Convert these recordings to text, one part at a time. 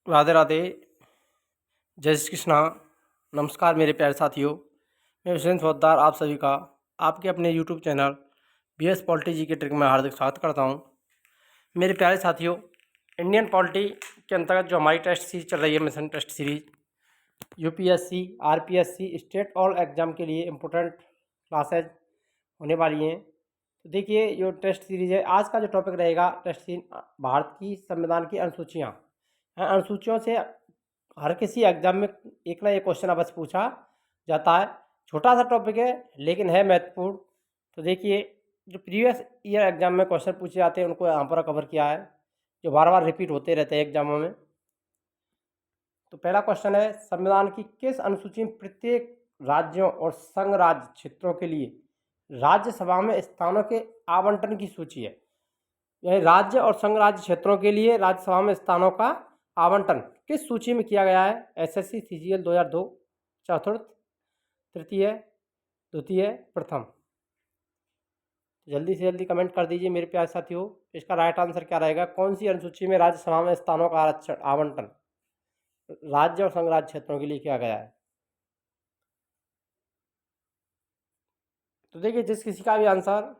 राधे राधे। जय श्री कृष्णा। नमस्कार मेरे प्यारे साथियों। मैं विश्वेंद्र पोद्दार आप सभी का आपके अपने यूट्यूब चैनल BS पॉलिटी जी के ट्रिक में हार्दिक स्वागत करता हूं। मेरे प्यारे साथियों, इंडियन पॉलिटी के अंतर्गत जो हमारी टेस्ट सीरीज चल रही है, mission test series, UPSC RPSC state all exam के लिए इम्पोर्टेंट क्लासेज होने वाली हैं। तो देखिए, जो टेस्ट सीरीज है, आज का जो टॉपिक रहेगा टेस्ट सीरीज, भारत की संविधान की अनुसूचियाँ। अनुसूचियों से हर किसी एग्जाम में एक ना एक क्वेश्चन अवश्य पूछा जाता है। छोटा सा टॉपिक है लेकिन है महत्वपूर्ण। तो देखिए, जो प्रीवियस ईयर एग्जाम में क्वेश्चन पूछे जाते हैं उनको यहाँ पर कवर किया है, जो बार बार रिपीट होते रहते हैं एग्जामों में। तो पहला क्वेश्चन है, संविधान की किस अनुसूची में प्रत्येक राज्यों और संघ राज्य क्षेत्रों के लिए राज्यसभा में स्थानों के आवंटन की सूची है। यह राज्य और संघ राज्य क्षेत्रों के लिए राज्यसभा में स्थानों का आवंटन किस सूची में किया गया है? SSC CGL 2002 चतुर्थ, तृतीय, द्वितीय, प्रथम। जल्दी से जल्दी कमेंट कर दीजिए मेरे प्यारे साथियों, इसका राइट आंसर क्या रहेगा? कौन सी अनुसूची में राज्यसभा में स्थानों का आवंटन राज्य और संघ राज्य क्षेत्रों के लिए किया गया है? तो देखिए, जिस किसी का भी आंसर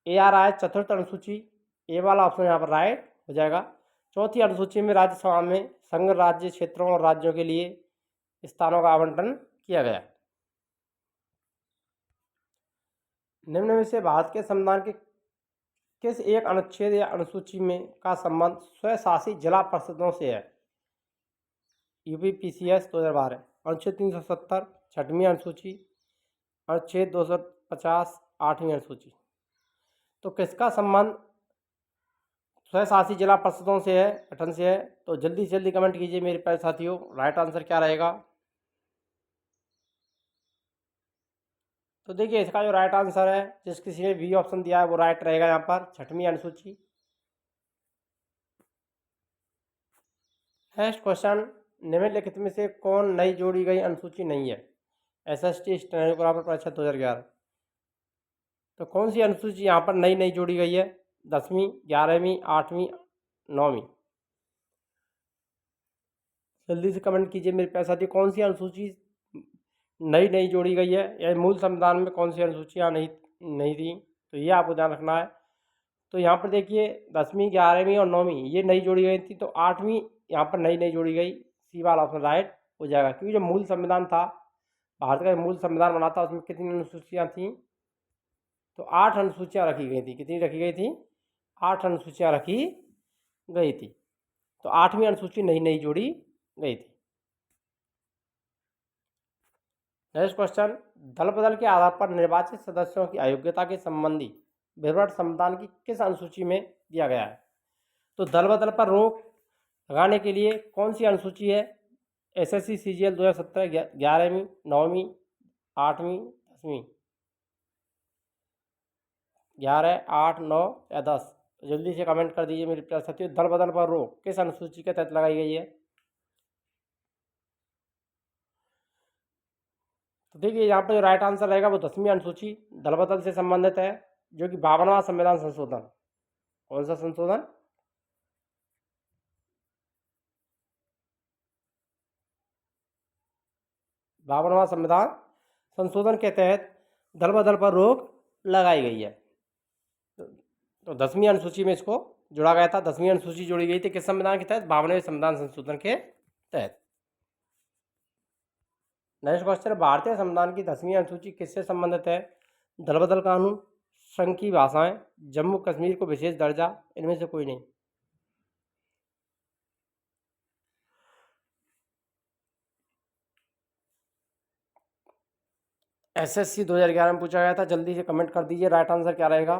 ए आ रहा है, चतुर्थ अनुसूची, ए वाला ऑप्शन यहाँ पर राइट हो जाएगा। चौथी अनुसूची में राज्यसभा में संघ राज्य क्षेत्रों और राज्यों के लिए स्थानों का आवंटन किया गया। निम्न में से भारत के संविधान के किस एक अनुच्छेद या अनुसूची में का संबंध स्वशासी जिला परिषदों से है? UPPCS 2012, अनुच्छेद 370 छठवीं अनुसूची, अनुच्छेद 250 आठवीं अनुसूची। तो किसका संबंध स्वशासी जिला परिषदों से है, गठन से है? तो जल्दी से जल्दी कमेंट कीजिए मेरे प्यारे साथियों, राइट आंसर क्या रहेगा? तो देखिए, इसका जो राइट आंसर है, जिस किसी ने बी ऑप्शन दिया है वो राइट रहेगा यहाँ पर, छठवीं अनुसूची। नेक्स्ट क्वेश्चन, निम्नलिखित में से कौन नई जोड़ी गई अनुसूची नहीं है? SST स्टेनोग्राफर परीक्षा 2011। तो कौन सी अनुसूची यहाँ पर नई जोड़ी गई है? 10वीं, 11वीं, 8वीं, 9वीं। जल्दी से कमेंट कीजिए मेरे प्यारे साथी, कौन सी अनुसूची नई जोड़ी गई है, या मूल संविधान में कौन सी अनुसूचियाँ नहीं थी? तो ये आपको ध्यान रखना है। तो यहाँ पर देखिए, 10वीं, 11वीं और 9वीं ये नई जोड़ी गई थी। तो 8वीं यहाँ पर नई जोड़ी गई, सी वाला ऑप्शन राइट हो जाएगा। क्योंकि जो मूल संविधान था, भारत का मूल संविधान बना था, उसमें कितनी अनुसूचियाँ थीं? तो 8 अनुसूचियाँ रखी गई थी। कितनी रखी गई थी? 8 अनुसूचियाँ रखी गई थी। तो 8वीं अनुसूची नई जोड़ी गई थी। नेक्स्ट क्वेश्चन, दल बदल के आधार पर निर्वाचित सदस्यों की अयोग्यता के संबंधी विवरण संविधान की किस अनुसूची में दिया गया है? तो दल बदल पर रोक लगाने के लिए कौन सी अनुसूची है? SSC CGL 2017, 11वीं, 9वीं, 8वीं, 10वीं। 11, 8, 9 या 10। तो जल्दी से कमेंट कर दीजिए मेरे प्यारे साथियों, दल बदल पर रोक किस अनुसूची के तहत लगाई गई है? तो देखिए, यहाँ पर जो राइट आंसर रहेगा वो 10वीं अनुसूची दल बदल से संबंधित है, जो कि 52वां संविधान संशोधन। कौन सा संशोधन? 52वां संविधान संशोधन के तहत दल बदल पर रोक लगाई गई है। तो 10वीं अनुसूची में इसको जोड़ा गया था। 10वीं अनुसूची जोड़ी गई थी किस संविधान के तहत? 52वें संविधान संशोधन के तहत। नेक्स्ट क्वेश्चन, भारतीय संविधान की 10वीं अनुसूची किससे संबंधित है? दल बदल कानून, संघ की भाषाएं, जम्मू कश्मीर को विशेष दर्जा, इनमें से कोई नहीं। SSC 2011 में पूछा गया था। जल्दी से कमेंट कर दीजिए, राइट आंसर क्या रहेगा?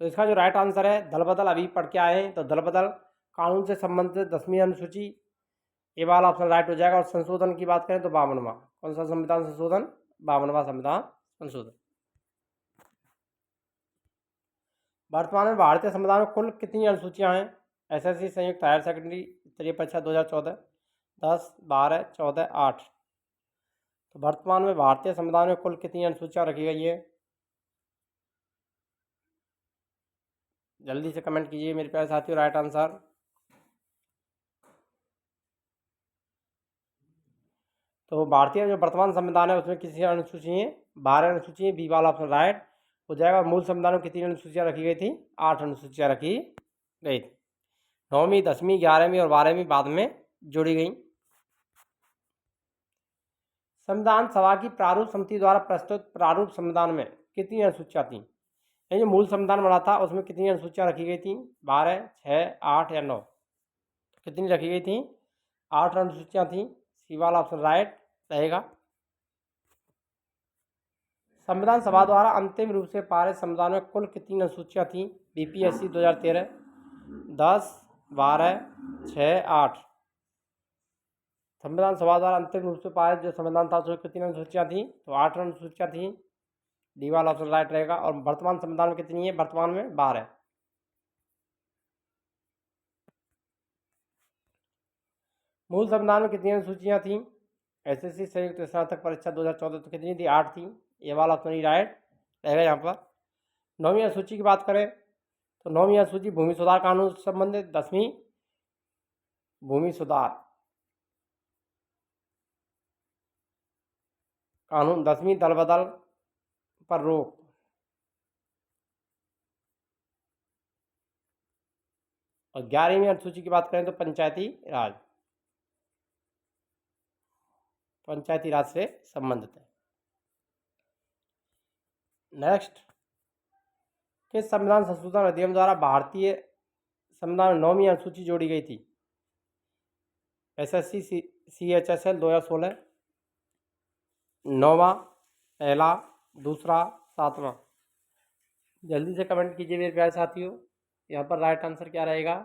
तो इसका जो राइट आंसर है, दल बदल अभी पढ़ के आए हैं, तो दल बदल कानून से संबंधित 10वीं अनुसूची, ये वाला ऑप्शन राइट हो जाएगा। और संशोधन की बात करें तो 52वां। कौन सा संविधान संशोधन? 52वां संविधान संशोधन। वर्तमान में भारतीय संविधान में कुल कितनी अनुसूचियां हैं? SSC संयुक्त हायर सेकेंडरी स्तरीय परीक्षा 2014, 10, 12, 14, 8। तो वर्तमान में भारतीय संविधान में कुल कितनी अनुसूचियां रखी गई है? जल्दी से कमेंट कीजिए मेरे प्यारे साथियों राइट आंसर। तो भारतीय जो वर्तमान संविधान है उसमें कितनी अनुसूची है? 12 अनुसूची है। बी वाला ऑप्शन राइट हो जाएगा। मूल संविधान में कितनी अनुसूचियाँ रखी गई थी? 8 अनुसूचियाँ रखी गई थी। 9वीं 10वीं 11वीं और 12वीं बाद में जोड़ी गई। संविधान सभा की प्रारूप समिति द्वारा प्रस्तुत प्रारूप संविधान में कितनी अनुसूचियाँ थी? ये जो मूल संविधान बना था उसमें कितनी अनुसूचियाँ रखी गई थी? 12, 6, 8 या 9? कितनी रखी गई थी? 8 अनुसूचियाँ थी। सी वाला ऑप्शन राइट रहेगा। संविधान सभा द्वारा अंतिम रूप से पारित संविधान में कुल कितनी अनुसूचियाँ थी? बीपीएससी 2013 10, 12, 6, 8। संविधान सभा द्वारा अंतिम रूप से पारित जो संविधान था उसमें कितनी अनुसूचियाँ थी? तो 8 अनुसूचियाँ थी। डी वाला ऑप्शन राइट रहेगा। और वर्तमान संविधान में कितनी है? वर्तमान में 12। मूल संविधान में कितनी अनुसूचियाँ थी? एसएससी संयुक्त स्नातक परीक्षा 2014 तो कितनी थी? 8 थी। ये वाला ऑप्शन ही राइट रहेगा यहाँ पर। 9वीं अनुसूची की बात करें तो 9वीं अनुसूची भूमि सुधार कानून से संबंधित। 10वीं भूमि सुधार कानून। 10वीं दल बदल पर रोक। और 11वीं अनुसूची की बात करें तो पंचायती राज से संबंधित है। नेक्स्ट, किस संविधान संशोधन अधिनियम द्वारा भारतीय संविधान में 9वीं अनुसूची जोड़ी गई थी? एसएससी CHSL 2016 9वां, पहला, दूसरा, 7वां? जल्दी से कमेंट कीजिए मेरे प्यारे साथियों। यहाँ पर राइट आंसर क्या रहेगा?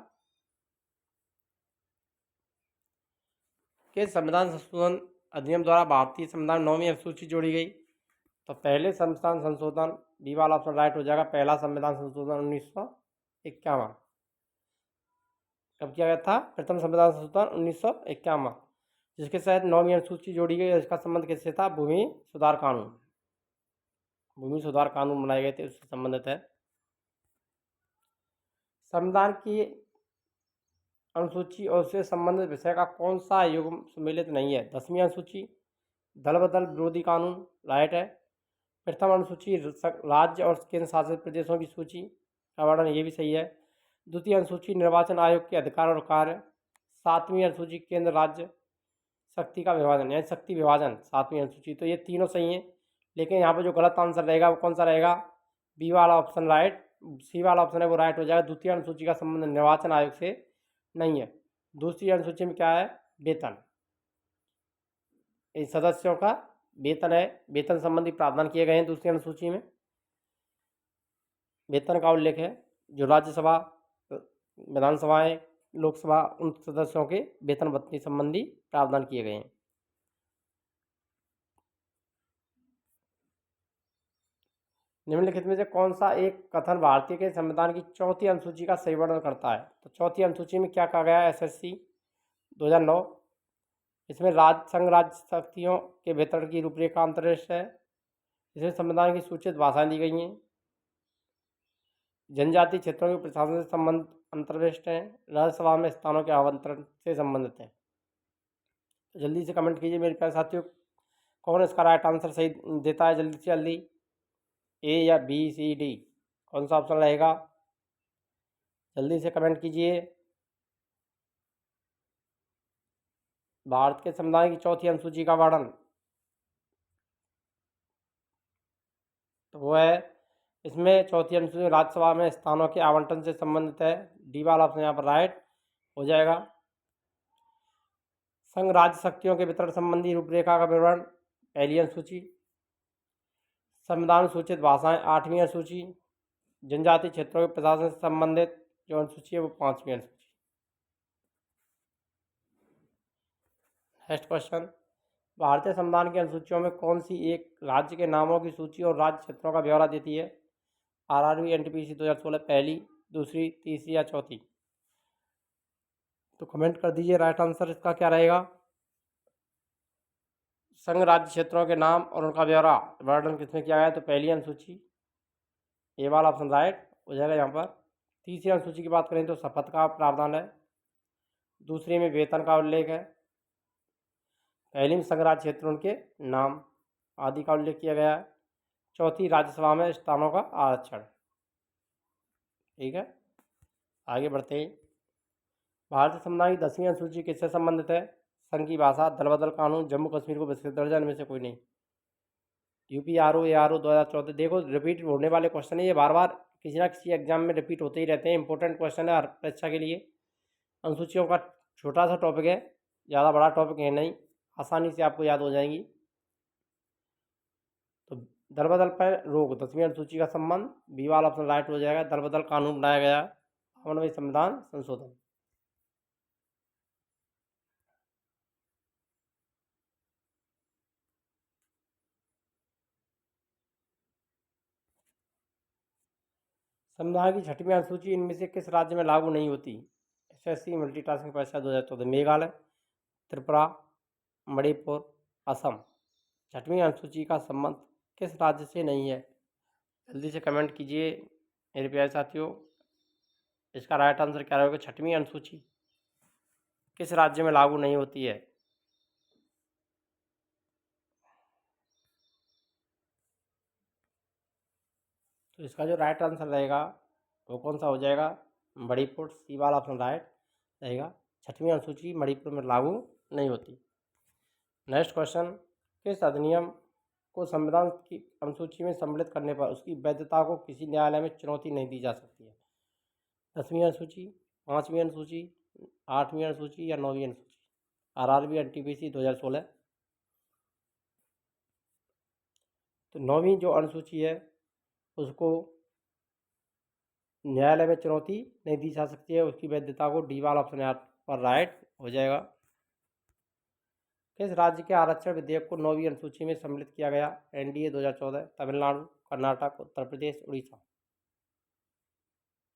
कि संविधान संशोधन अधिनियम द्वारा भारतीय संविधान 9वीं अनुसूची जोड़ी गई। तो पहले संविधान संशोधन, बी वाला ऑप्शन राइट हो जाएगा। पहला संविधान संशोधन 1951 कब किया गया था? प्रथम संविधान संशोधन 1951, जिसके तहत 9वीं अनुसूची जोड़ी गई। इसका संबंध किससे था? भूमि सुधार कानून बनाए गए थे, उससे संबंधित है। संविधान की अनुसूची और उससे संबंधित विषय का कौन सा युग्म सम्मिलित नहीं है? 10वीं अनुसूची दल बदल विरोधी कानून राइट है। प्रथम अनुसूची राज्य और केंद्र शासित प्रदेशों की सूची का वर्णन, ये भी सही है। द्वितीय अनुसूची निर्वाचन आयोग के अधिकार और कार्य। 7वीं अनुसूची केंद्र राज्य शक्ति का विभाजन यानी शक्ति विभाजन 7वीं अनुसूची। तो ये तीनों सही हैं, लेकिन यहाँ पर जो गलत आंसर रहेगा वो कौन सा रहेगा? बी वाला ऑप्शन राइट। सी वाला ऑप्शन है वो राइट हो जाएगा। द्वितीय अनुसूची का संबंध निर्वाचन आयोग से नहीं है। दूसरी अनुसूची में क्या है? वेतन, इन सदस्यों का वेतन है, वेतन संबंधी प्रावधान किए गए हैं दूसरी अनुसूची में। वेतन का उल्लेख है। जो राज्यसभा, विधानसभाएं, लोकसभा, उन सदस्यों के वेतन भत्ते संबंधी प्रावधान किए गए हैं। निम्नलिखित में से कौन सा एक कथन भारतीय के संविधान की चौथी अनुसूची का सही वर्णन करता है? तो चौथी अनुसूची में क्या कहा गया है? SSC 2009 इसमें संघ राज्य शक्तियों के वितरण की रूपरेखा अंतर्निहित है। इसमें संविधान की सूचित भाषाएं दी गई हैं। जनजातीय क्षेत्रों के प्रशासन से संबंध अंतर्निहित है। राज्यसभा में स्थानों के आवंटन से संबंधित है। तो जल्दी से कमेंट कीजिए मेरे प्यारे साथियों, कौन इसका राइट आंसर सही देता है? जल्दी से जल्दी, ए या बी सी डी, कौन सा ऑप्शन रहेगा? जल्दी से कमेंट कीजिए। भारत के संविधान की चौथी अनुसूची का वर्णन तो वो है, इसमें चौथी अनुसूची राज्यसभा में स्थानों के आवंटन से संबंधित है। डी वाला ऑप्शन यहाँ पर राइट हो जाएगा। संघ राज्य शक्तियों के वितरण संबंधी रूपरेखा का विवरण, पहली अनुसूची। संविधान में सूचित भाषाएं, 8वीं अनुसूची। जनजातीय क्षेत्रों के प्रशासन से संबंधित जो अनुसूची है वो 5वीं अनुसूची। नेक्स्ट क्वेश्चन, भारतीय संविधान की अनुसूचियों में कौन सी एक राज्य के नामों की सूची और राज्य क्षेत्रों का ब्यौरा देती है? RRB NTPC 2016 पहली, दूसरी, तीसरी या चौथी? तो कमेंट कर दीजिए राइट आंसर इसका क्या रहेगा। संघ राज्य क्षेत्रों के नाम और उनका ब्यौरा वर्णन किसमें किया गया है? तो पहली अनुसूची, ए वाला ऑप्शन राइट हो जाएगा यहाँ पर। तीसरी अनुसूची की बात करें तो शपथ का प्रावधान है। दूसरे में वेतन का उल्लेख है। पहली में संघराज्य क्षेत्रों के नाम आदि का उल्लेख किया गया है। चौथी, राज्यसभा में स्थानों का आरक्षण। ठीक है, आगे बढ़ते हैं। भारतीय संविधान की 10वीं अनुसूची किससे संबंधित है? संघ की भाषा, दल बदल कानून, जम्मू कश्मीर को विशेष दर्जा, इनमें से कोई नहीं। UP R O 2014। देखो रिपीट होने वाले क्वेश्चन है ये, बार बार किसी ना किसी एग्जाम में रिपीट होते ही रहते हैं। इंपॉर्टेंट क्वेश्चन है हर परीक्षा के लिए। अनुसूचियों का छोटा सा टॉपिक है, ज़्यादा बड़ा टॉपिक है नहीं, आसानी से आपको याद हो जाएंगी। तो दल बदल पर रोक 10वीं अनुसूची का संबंध, बी वाला ऑप्शन राइट हो जाएगा। दल बदल कानून बनाया गया 52वें संविधान संशोधन। संविधान की 6वीं अनुसूची इनमें से किस राज्य में लागू नहीं होती? एसएससी मल्टीटास्किंग परीक्षा 2014। मेघालय, त्रिपुरा, मणिपुर, असम। 6वीं अनुसूची का संबंध किस राज्य से नहीं है? जल्दी से कमेंट कीजिए मेरे प्यारे साथियों। इसका राइट आंसर क्या रहेगा? 6वीं अनुसूची किस राज्य में लागू नहीं होती है? तो इसका जो राइट आंसर रहेगा वो कौन सा हो जाएगा? मणिपुर। सी वाला ऑप्शन राइट रहेगा। 6वीं अनुसूची मणिपुर में लागू नहीं होती। नेक्स्ट क्वेश्चन, किस अधिनियम को संविधान की अनुसूची में सम्मिलित करने पर उसकी वैधता को किसी न्यायालय में चुनौती नहीं दी जा सकती है? 10वीं अनुसूची, 5वीं अनुसूची, 8वीं अनुसूची या 9वीं अनुसूची? RRB NTPC 2016। तो 9वीं जो अनुसूची है उसको न्यायालय में चुनौती नहीं दी जा सकती है, उसकी वैधता को डी वाला ऑप्शन यहाँ पर राइट हो जाएगा। किस राज्य के आरक्षण विधेयक को 9वीं अनुसूची में सम्मिलित किया गया? एनडीए 2014, तमिलनाडु, कर्नाटक, उत्तर प्रदेश, उड़ीसा।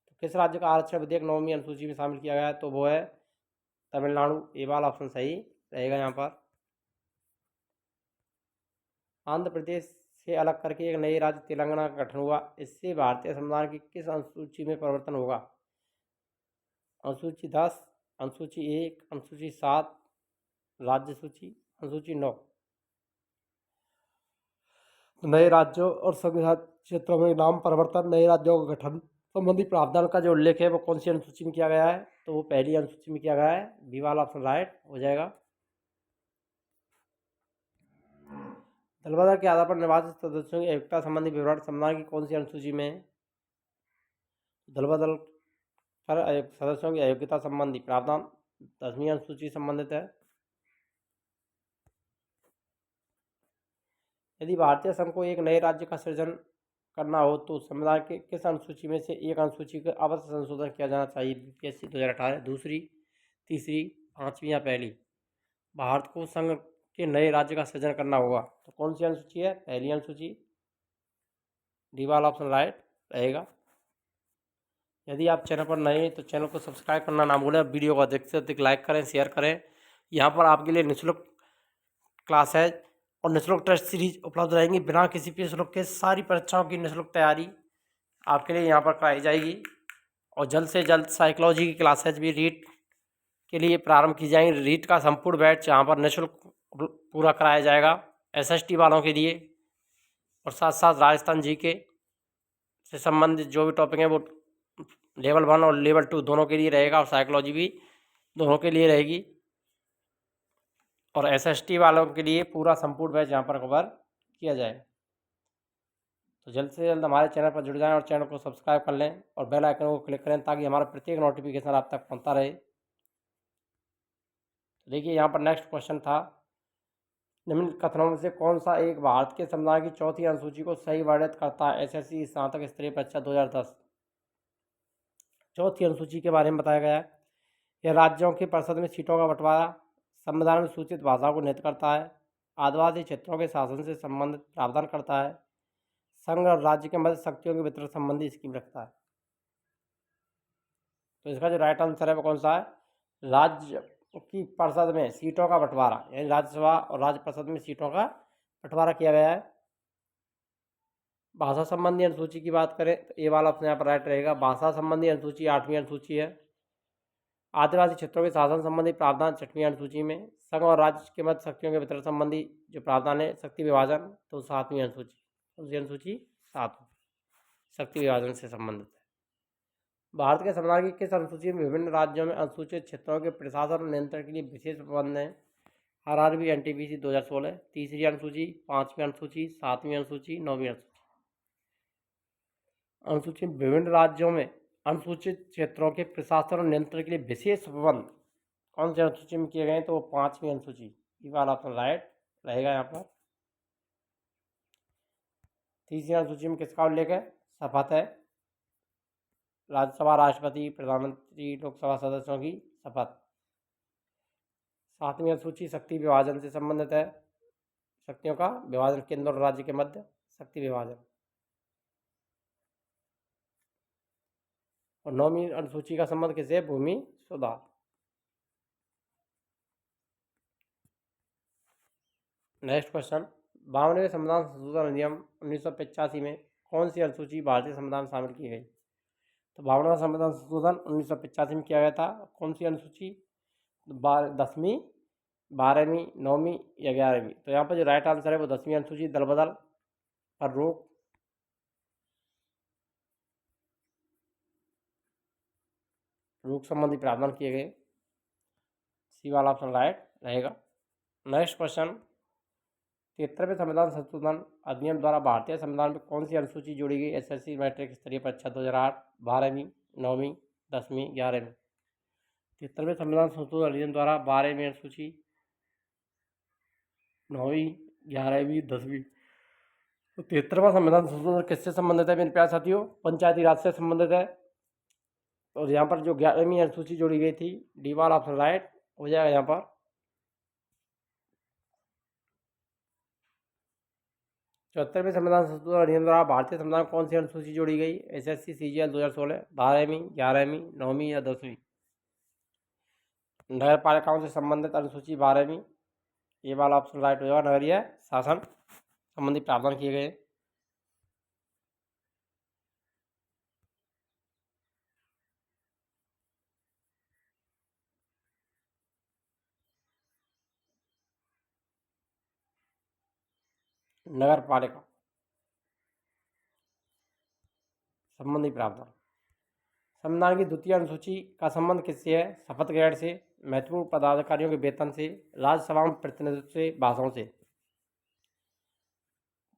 तो किस राज्य का आरक्षण विधेयक 9वीं अनुसूची में शामिल किया गया है? तो वो है तमिलनाडु। ए वाला ऑप्शन सही रहेगा यहाँ पर। आंध्र प्रदेश से अलग करके एक नई राज्य तेलंगाना का गठन हुआ, इससे भारतीय संविधान की किस अनुसूची में परिवर्तन होगा? अनुसूची 10, अनुसूची 1, अनुसूची 7, राज्य सूची, अनुसूची 9। नए राज्यों और संघ क्षेत्रों में नाम परिवर्तन, नए राज्यों का गठन संबंधी प्रावधान का जो उल्लेख है वो कौन सी अनुसूची में किया गया है? तो वो पहली अनुसूची में किया गया है। बी वाला ऑप्शन राइट हो जाएगा। दलबदल के आधार पर निर्वाचित सदस्यों की एकता संबंधी विवरण संविधान की कौन सी अनुसूची में? दलबदल पर सदस्यों की अयोग्यता संबंधी प्रावधान 10वीं अनुसूची संबंधित है। यदि भारतीय संघ को एक नए राज्य का सृजन करना हो तो संविधान के किस अनुसूची में से एक अनुसूची का अवश्य संशोधन किया जाना चाहिए? बीपीएससी 2018। दूसरी, तीसरी, 5वीं या पहली? भारत को संघ के नए राज्य का सृजन करना होगा तो कौन सी अनुसूची है? पहली अनुसूची। डी वाला ऑप्शन राइट रहेगा। यदि आप चैनल पर नए हैं तो चैनल को सब्सक्राइब करना ना भूलें। वीडियो को अधिक से अधिक लाइक करें, शेयर करें। यहाँ पर आपके लिए निःशुल्क क्लास है और निःशुल्क टेस्ट सीरीज उपलब्ध रहेंगी। बिना किसी फीस शुल्क के सारी परीक्षाओं की निःशुल्क तैयारी आपके लिए यहाँ पर कराई जाएगी। और जल्द से जल्द साइकोलॉजी की क्लासेज भी रीट के लिए प्रारंभ की जाएंगी। रीट का संपूर्ण बैच यहाँ पर निःशुल्क पूरा कराया जाएगा एसएसटी वालों के लिए। और साथ साथ राजस्थान जीके से संबंधित जो भी टॉपिक हैं वो लेवल 1 और लेवल 2 दोनों के लिए रहेगा, और साइकोलॉजी भी दोनों के लिए रहेगी। और एसएसटी वालों के लिए पूरा संपूर्ण बैच यहाँ पर कवर किया जाए। तो जल्द से जल्द हमारे चैनल पर जुड़ जाएं और चैनल को सब्सक्राइब कर लें और बेल आइकन को क्लिक करें ताकि हमारा प्रत्येक नोटिफिकेशन आप तक पहुँचता रहे। तो देखिए यहाँ पर नेक्स्ट क्वेश्चन था, निम्न कथनों में से कौन सा एक भारत के संविधान की 4वीं अनुसूची को सही वर्णित करता है? एसएससी स्नातक स्तरीय परीक्षा 2010। 4वीं अनुसूची के बारे में बताया गया है। यह राज्यों की परिषद में सीटों का बंटवारा, संविधान में सूचित भाषाओं को निहित करता है, आदिवासी क्षेत्रों के शासन से संबंधित प्रावधान करता है, संघ और राज्य के मध्य शक्तियों के वितरण संबंधी स्कीम रखता है। तो इसका जो राइट आंसर है वो कौन सा है? राज्य की परिषद में सीटों का बंटवारा, यानी राज्यसभा और राज्य परिषद में सीटों का बंटवारा किया गया है। भाषा संबंधी अनुसूची की बात करें तो ये वाला ऑप्शन यहाँ पर राइट रहेगा। भाषा संबंधी अनुसूची 8वीं अनुसूची है। आदिवासी क्षेत्रों के शासन संबंधी प्रावधान 6वीं अनुसूची में। संघ और राज्य के मध्य शक्तियों के वितरण संबंधी जो प्रावधान है शक्ति विभाजन, तो 7वीं अनुसूची। कौन सी अनुसूची? 7वीं, शक्ति विभाजन से संबंधित है। भारत के संविधान की किस अनुसूची में विभिन्न राज्यों में अनुसूचित क्षेत्रों के प्रशासन और नियंत्रण के लिए विशेष प्रबंध है? RRB NTPC 2016। तीसरी अनुसूची, 5वीं अनुसूची, 7वीं अनुसूची, 9वीं अनुसूची। अनुसूची विभिन्न राज्यों में अनुसूचित क्षेत्रों के प्रशासन और नियंत्रण के लिए विशेष प्रबंध कौन सी अनुसूची में किए गए हैं? तो वो 5वीं अनुसूची। ये वाला ऑप्शन राइट रहेगा यहाँ पर। तीसरी अनुसूची में किसका उल्लेख है? शपथ है। राज्यसभा, राष्ट्रपति, प्रधानमंत्री, लोकसभा सदस्यों की शपथ। 7वीं अनुसूची शक्ति विभाजन से संबंधित है। शक्तियों का विभाजन, केंद्र और राज्य के मध्य शक्ति विभाजन। और 9वीं अनुसूची का संबंध किससे? भूमि सुधार। नेक्स्ट क्वेश्चन, 52वें संविधान संशोधन अधिनियम 1985 में कौन सी अनुसूची भारतीय संविधान में शामिल की गई? तो 52वां संविधान संशोधन 1985 में किया गया था। कौन सी अनुसूची? 10वीं, 12वीं, 9वीं या 11वीं? तो यहाँ पर जो राइट आंसर है वो 10वीं अनुसूची, दल बदल पर रोक। रोक संबंधी प्रावधान किए गए। सी वाला ऑप्शन राइट रहेगा। नेक्स्ट क्वेश्चन, 73वें संविधान संशोधन अधिनियम द्वारा भारतीय संविधान में कौन सी अनुसूची जोड़ी गई? एसएससी मैट्रिक स्तरीय परीक्षा 2008, 12वीं, 9वीं, 10वीं, 11वीं? 73वें संविधान संशोधन अधिनियम द्वारा 12वीं अनुसूची, 9वीं, 11वीं, 10वीं। तो 73वां संविधान संशोधन किससे संबंधित है मेरे प्यारे साथियों? पंचायती राज से संबंधित है। और यहाँ पर जो 11वीं अनुसूची जोड़ी गई थी, डी वाला ऑप्शन राइट हो जाएगा यहाँ पर। 74वें संविधान संशोधन अधिनियम द्वारा भारतीय संविधान कौन सी अनुसूची जोड़ी गई? एसएससी सीजीएल 2016, 12वीं, 11वीं, 9वीं या 10वीं? नगर पालिकाओं से संबंधित अनुसूची 12वीं। ये वाला ऑप्शन राइट हो जाएगा। नगरीय शासन संबंधी प्रावधान किए गए। नगर पालिका संबंधी प्रावधान। संविधान की द्वितीय अनुसूची का संबंध किससे है? शपथ ग्रहण से, महत्वपूर्ण पदाधिकारियों के वेतन से, राज्यसभा में प्रतिनिधित्व से, भाषाओं से?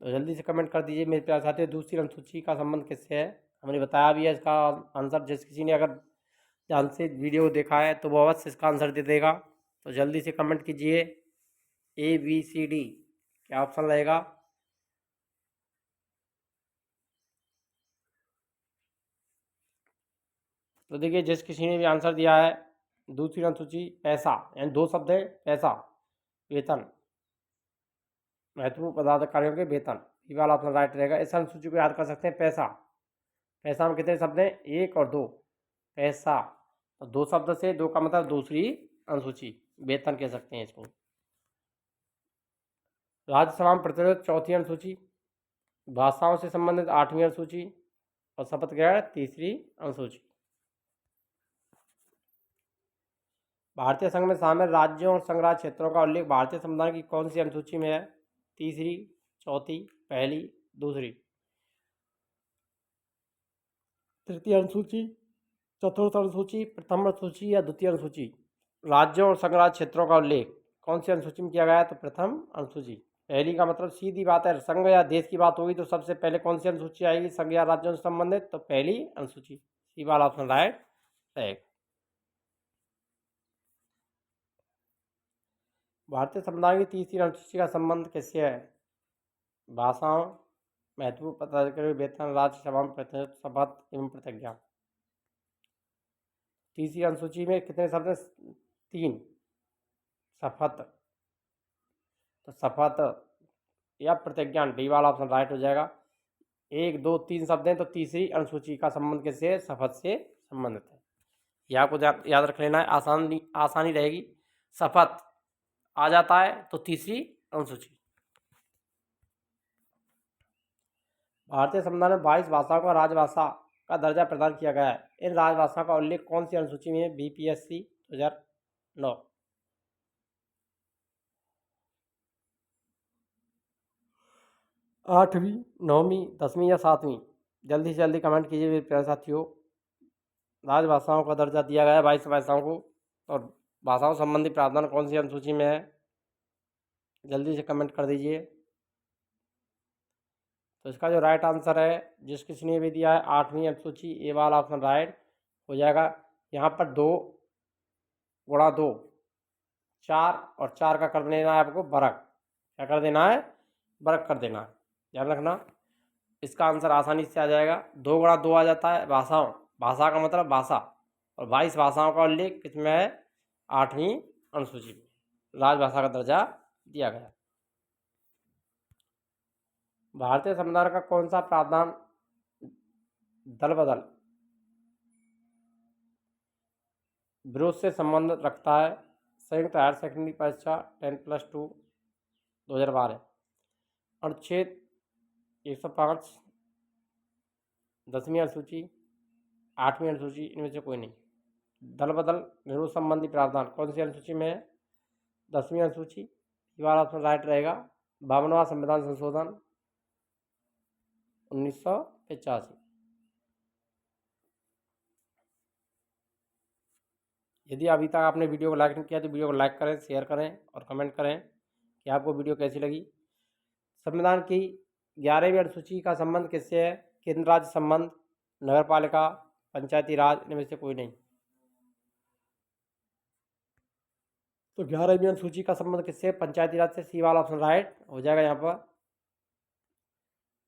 तो जल्दी से कमेंट कर दीजिए मेरे प्यारे साथियों, दूसरी अनुसूची का संबंध किससे है? हमने बताया भी है इसका आंसर। जिस किसी ने अगर ध्यान से वीडियो देखा है तो वो अवश्य इसका आंसर दे देगा। तो जल्दी से कमेंट कीजिए। ABCD क्या ऑप्शन रहेगा? तो देखिए, जिस किसी ने भी आंसर दिया है, दूसरी अनुसूची पैसा, यानी 2 शब्द है, पैसा, वेतन, महत्वपूर्ण पदाधिकारियों के वेतन। ये वाला ऑप्शन राइट रहेगा। इस अनुसूची को याद कर सकते हैं। पैसा, पैसा में कितने शब्द हैं? 1 और 2। पैसा, तो 2 शब्द से 2 का मतलब दूसरी अनुसूची, वेतन कह सकते हैं इसको। राज्यसभा में प्रतिनिधित्व 4थी अनुसूची, भाषाओं से संबंधित 8वीं अनुसूची और शपथ ग्रहण 3री अनुसूची। भारतीय संघ में शामिल राज्यों और संघ राज्य क्षेत्रों का उल्लेख भारतीय संविधान की कौन सी अनुसूची में है? 3री, 4थी, पहली, दूसरी? 3य अनुसूची, चतुर्थ अनुसूची, प्रथम अनुसूची या द्वितीय अनुसूची? राज्यों और संघ राज्य क्षेत्रों का उल्लेख कौन सी अनुसूची में किया गया है? तो प्रथम अनुसूची। पहली का मतलब सीधी बात है, संघ या देश की बात होगी तो सबसे पहले कौन सी अनुसूची आएगी संघ या राज्यों से संबंधित? तो पहली अनुसूची। सी वाला ऑप्शन राइट रहेगा। भारतीय संविधान की 3री अनुसूची का संबंध किससे है? भाषाओं, महत्वपूर्ण पदाधिकारी वेतन, राज्यसभा में प्रतिनिधित्व, शपथ एवं प्रतिज्ञा। 3री अनुसूची में कितने शब्द हैं? 3। शपथ, तो शपथ या प्रतिज्ञा, डी वाला ऑप्शन राइट हो जाएगा। 1, 2, 3 शब्द हैं, तो 3री अनुसूची का संबंध किससे है? शपथ से संबंधित है। यह को याद रख लेना है, आसानी रहेगी। शपथ आ जाता है तो 3री अनुसूची। भारतीय संविधान में 22 भाषाओं को राजभाषा का दर्जा प्रदान किया गया है। इन राजभाषाओं का उल्लेख कौन सी अनुसूची में है? BPSC 2009। 8वीं, 9वीं, 10वीं या 7वीं? जल्दी से जल्दी कमेंट कीजिए मेरे प्यारे साथियों। राजभाषाओं का दर्जा दिया गया है 22 भाषाओं को, और भाषाओं संबंधी प्रावधान कौन सी अनुसूची में है? जल्दी से कमेंट कर दीजिए। तो इसका जो राइट आंसर है, जिस किसी ने भी दिया है 8वीं अनुसूची, ए वाला ऑप्शन राइट हो जाएगा। यहाँ पर 2 गुणा 2 4, और 4 का कर देना है आपको वर्ग। क्या कर देना है? वर्ग कर देना है। ध्यान रखना, इसका आंसर आसानी से आ जाएगा। 2 गुणा 2 आ जाता है भाषाओं, भाषा का मतलब भाषा, और 22 भाषाओं का उल्लेख किसमें है? 8वीं अनुसूची में राजभाषा का दर्जा दिया गया। भारतीय संविधान का कौन सा प्रावधान दल बदल विरोध से संबंध रखता है? संयुक्त हायर सेकेंडरी परीक्षा 10+2 2012। अनुच्छेद 105, 10वीं अनुसूची, 8वीं अनुसूची, इनमें से कोई नहीं। दल बदल विरोध संबंधी प्रावधान कौन सी अनुसूची में है? 10वीं अनुसूची। ये वाला ऑप्शन राइट रहेगा। 52वां संविधान संशोधन 1985। यदि अभी तक आपने वीडियो को लाइक नहीं किया तो वीडियो को लाइक करें, शेयर करें और कमेंट करें कि आपको वीडियो कैसी लगी। संविधान की 11वीं अनुसूची का संबंध किससे है? केंद्र राज्य संबंध, नगरपालिका, पंचायती राज, इनमें से कोई नहीं। तो 11वीं अनुसूची का संबंध किससे? पंचायती राज से। सी वाला ऑप्शन राइट हो जाएगा यहाँ पर।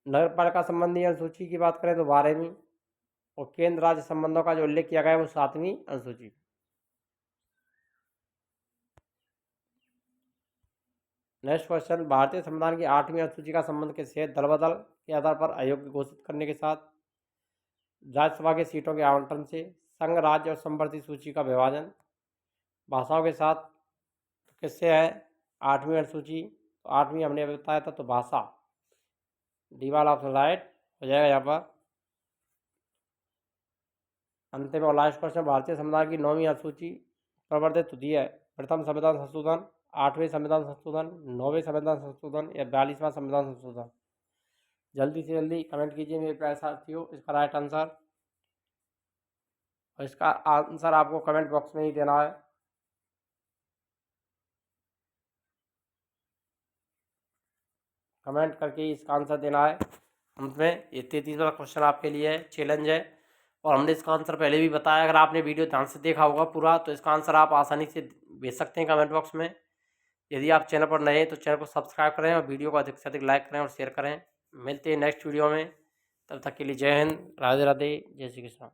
नगरपालिका संबंधी अनुसूची की बात करें तो 12वीं, और केंद्र राज्य संबंधों का जो उल्लेख किया गया है वो 7वीं अनुसूची। नेक्स्ट क्वेश्चन, भारतीय संविधान की 8वीं अनुसूची का संबंध किससे? दल बदल के आधार पर अयोग्य घोषित करने के साथ, राज्यसभा की सीटों के आवंटन से, संघ, राज्य और संवर्ती सूची का विभाजन, भाषाओं के साथ। तो किससे है 8वीं अनुसूची? तो 8वीं हमने अभी बताया था, तो भाषा, डी वाला ऑप्शन राइट हो जाएगा यहाँ पर। अंतिम और लास्ट क्वेश्चन, भारतीय संविधान की 9वीं अनुसूची प्रवर्तित होती है? प्रथम संविधान संशोधन, 8वें संविधान संशोधन, 9वें संविधान संशोधन या 42वां संविधान संशोधन? जल्दी से जल्दी कमेंट कीजिए मेरे प्यारे साथियों इसका राइट आंसर, और इसका आंसर आपको कमेंट बॉक्स में ही देना है। कमेंट करके इसका आंसर देना है। अंत में ये 33वां क्वेश्चन आपके लिए चैलेंज है, और हमने इसका आंसर पहले भी बताया। अगर आपने वीडियो ध्यान से देखा होगा पूरा, तो इसका आंसर आप आसानी से भेज सकते हैं कमेंट बॉक्स में। यदि आप चैनल पर नए हैं तो चैनल को सब्सक्राइब करें और वीडियो को अधिक से अधिक लाइक करें और शेयर करें। मिलते हैं नेक्स्ट वीडियो में, तब तक के लिए जय हिंद, राधे राधे, जय श्री कृष्ण।